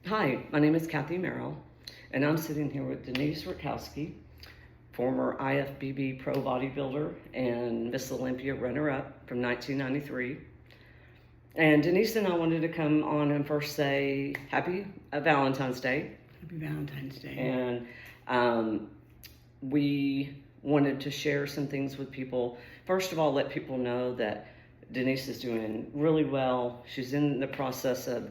Hi, my name is Kathy Merrill, and I'm sitting here with Denise Rutkowski, former IFBB pro bodybuilder and Miss Olympia runner-up from 1993. And Denise and I wanted to come on and first say Happy Valentine's Day. Happy Valentine's Day. And we wanted to share some things with people. First of all, let people know that Denise is doing really well. She's in the process of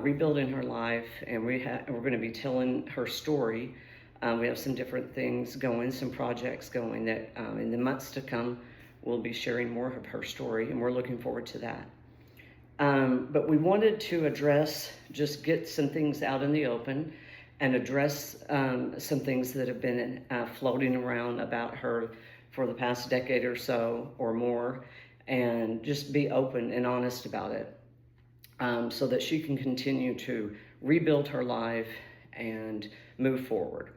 rebuilding her life, and we're going to be telling her story. We have some different things going, some projects going that in the months to come, we'll be sharing more of her story, and we're looking forward to that. But we wanted to just get some things out in the open and address some things that have been floating around about her for the past decade or so or more, and just be open and honest about it. So that she can continue to rebuild her life and move forward.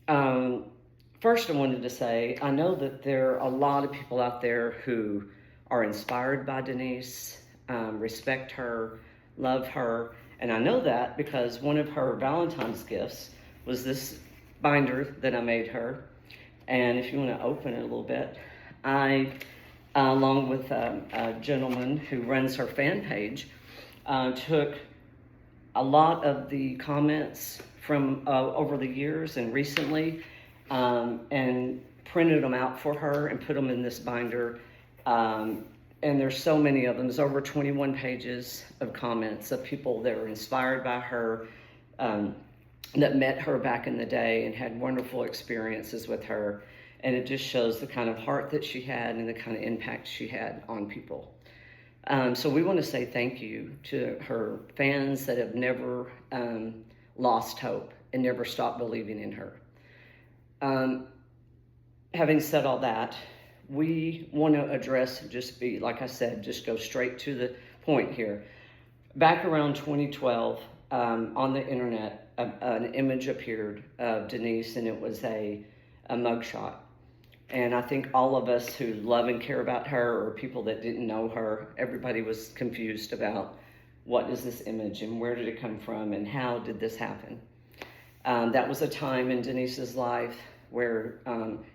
First, I wanted to say, I know that there are a lot of people out there who are inspired by Denise, respect her, love her, and I know that because one of her Valentine's gifts was this binder that I made her. And if you want to open it a little bit, along with a gentleman who runs her fan page, took a lot of the comments from over the years and recently and printed them out for her and put them in this binder. And there's so many of them. There's over 21 pages of comments of people that were inspired by her, that met her back in the day and had wonderful experiences with her. And it just shows the kind of heart that she had and the kind of impact she had on people. So we want to say thank you to her fans that have never lost hope and never stopped believing in her. Having said all that, we want to address, like I said, just go straight to the point here. Back around 2012, on the internet, an image appeared of Denise, and it was a mugshot. And I think all of us who love and care about her, or people that didn't know her, everybody was confused about what is this image and where did it come from and how did this happen. That was a time in Denise's life where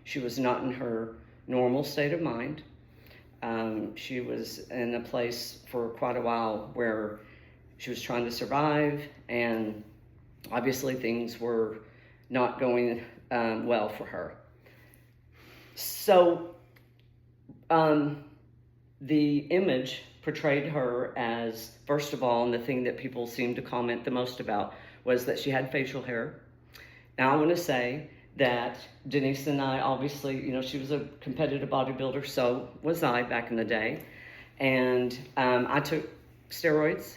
she was not in her normal state of mind. She was in a place for quite a while where she was trying to survive, and obviously things were not going well for her. So the image portrayed her as, first of all, and the thing that people seemed to comment the most about was that she had facial hair. Now I want to say that Denise and I, obviously, she was a competitive bodybuilder, so was I back in the day. And I took steroids,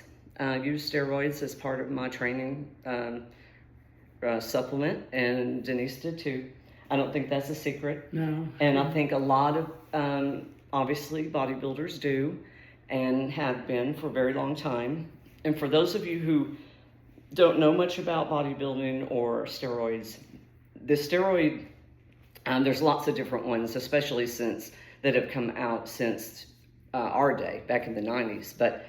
used steroids as part of my training supplement, and Denise did too. I don't think that's a secret. No. And I think a lot of, obviously, bodybuilders do and have been for a very long time. And for those of you who don't know much about bodybuilding or steroids, the steroid, there's lots of different ones, especially that have come out since our day, back in the 90s. But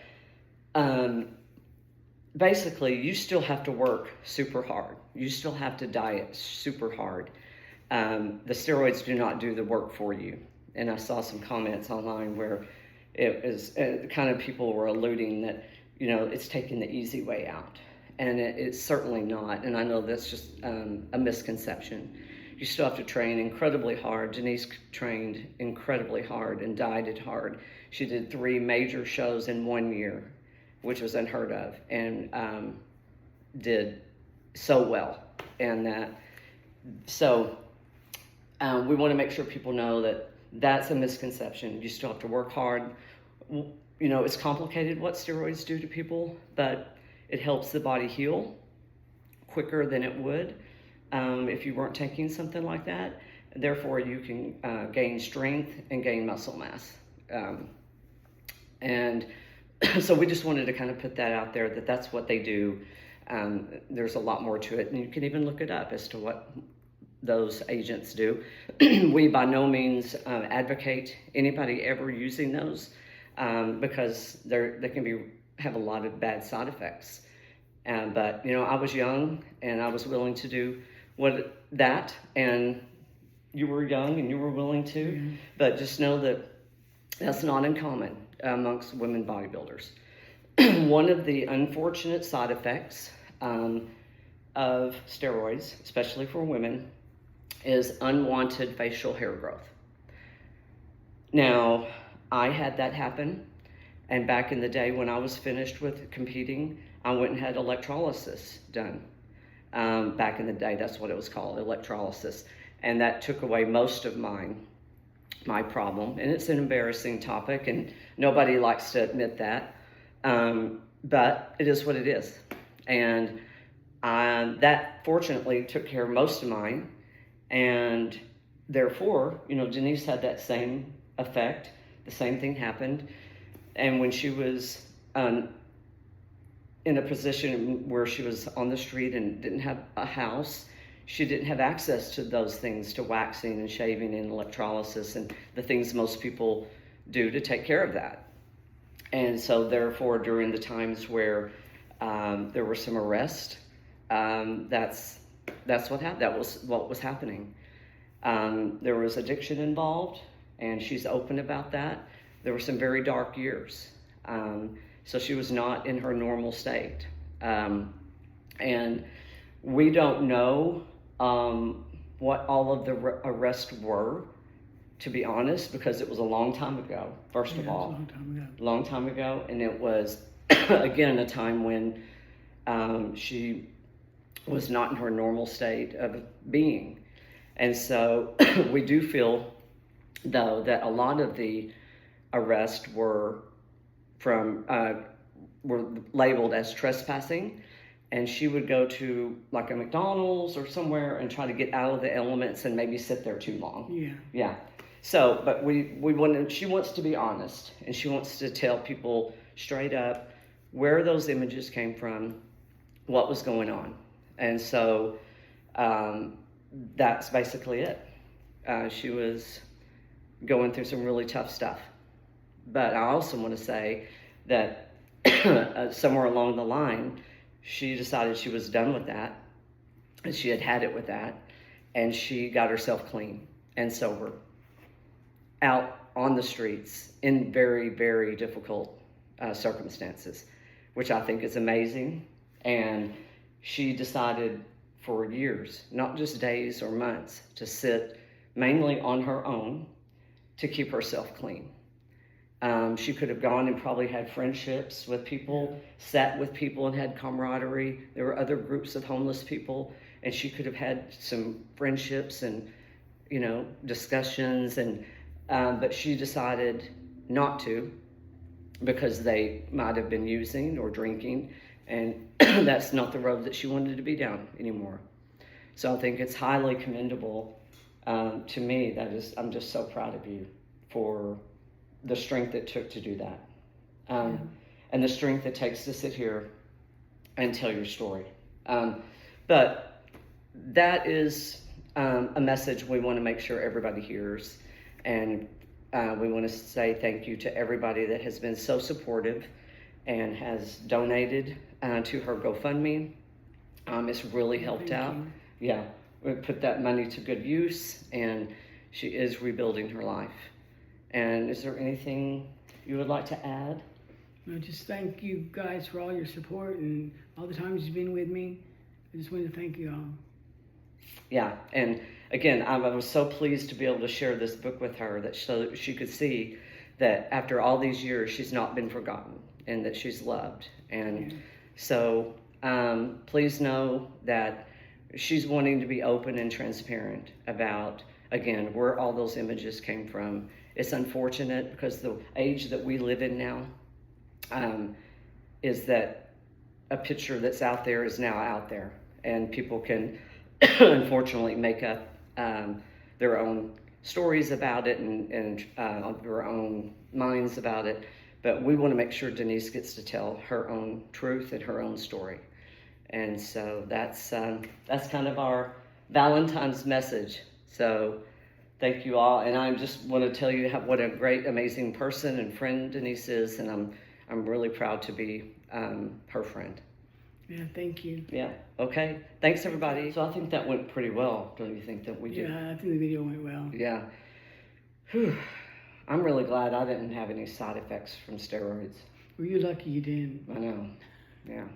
basically, you still have to work super hard. You still have to diet super hard. The steroids do not do the work for you. And I saw some comments online where it was kind of people were alluding that, it's taking the easy way out. And it's certainly not. And I know that's just a misconception. You still have to train incredibly hard. Denise trained incredibly hard and dieted hard. She did 3 major shows in 1 year, which was unheard of, and did so well. And we want to make sure people know that that's a misconception. You still have to work hard. It's complicated what steroids do to people, but it helps the body heal quicker than it would if you weren't taking something like that. Therefore, you can gain strength and gain muscle mass. And so we just wanted to kind of put that out there, that that's what they do. There's a lot more to it, and you can even look it up as to what those agents do. We by no means advocate anybody ever using those because they can have a lot of bad side effects. But I was young and I was willing to do that, and you were young and you were willing to. Mm-hmm. But just know that that's not uncommon amongst women bodybuilders. One of the unfortunate side effects of steroids, especially for women, is unwanted facial hair growth. Now, I had that happen, and back in the day when I was finished with competing, I went and had electrolysis done. Back in the day, that's what it was called, electrolysis. And that took away most of my problem. And it's an embarrassing topic, and nobody likes to admit that. But it is what it is. And that fortunately took care of most of mine. And therefore, Denise had that same effect. The same thing happened. And when she was in a position where she was on the street and didn't have a house, she didn't have access to those things, to waxing and shaving and electrolysis and the things most people do to take care of that. And so therefore, during the times where there were some arrests, that's what happened. That was what was happening. There was addiction involved, and she's open about that. There were some very dark years. So she was not in her normal state. And we don't know what all of the arrests were, to be honest, because it was a long time ago, first of all. Long time ago. And it was, again, a time when she was not in her normal state of being. And so we do feel, though, that a lot of the arrests were labeled as trespassing, and she would go to like a McDonald's or somewhere and try to get out of the elements and maybe sit there too long. Yeah. So, but she wants to be honest, and she wants to tell people straight up where those images came from, what was going on. And so that's basically it. She was going through some really tough stuff. But I also want to say that somewhere along the line, she decided she was done with that, and she had it with that, and she got herself clean and sober, out on the streets in very, very difficult circumstances, which I think is amazing. And she decided for years, not just days or months, to sit mainly on her own to keep herself clean. She could have gone and probably had friendships with people, sat with people and had camaraderie. There were other groups of homeless people, and she could have had some friendships and, discussions. But she decided not to, because they might have been using or drinking, and that's not the road that she wanted to be down anymore. So I think it's highly commendable to me. I'm just so proud of you for the strength it took to do that, and the strength it takes to sit here and tell your story. But that is a message we want to make sure everybody hears, and we want to say thank you to everybody that has been so supportive and has donated to her GoFundMe. It's really helped out. Yeah, we put that money to good use, and she is rebuilding her life. And is there anything you would like to add? No, just thank you guys for all your support and all the times you've been with me. I just wanted to thank you all. Yeah, and again, I was so pleased to be able to share this book with her, so that she could see that after all these years, she's not been forgotten and that she's loved. And so please know that she's wanting to be open and transparent about, again, where all those images came from. It's unfortunate because the age that we live in now is that a picture that's out there is now out there, and people can unfortunately make up their own stories about it and their own minds about it. But we want to make sure Denise gets to tell her own truth and her own story. And so that's kind of our Valentine's message. So thank you all, and I just want to tell you what a great, amazing person and friend Denise is, and I'm really proud to be her friend. Yeah, thank you. Yeah. Okay. Thanks, everybody. So I think that went pretty well. Don't you think that we did? Yeah, I think the video went well. Yeah. Whew. I'm really glad I didn't have any side effects from steroids. Well, you're lucky you didn't. I know. Yeah.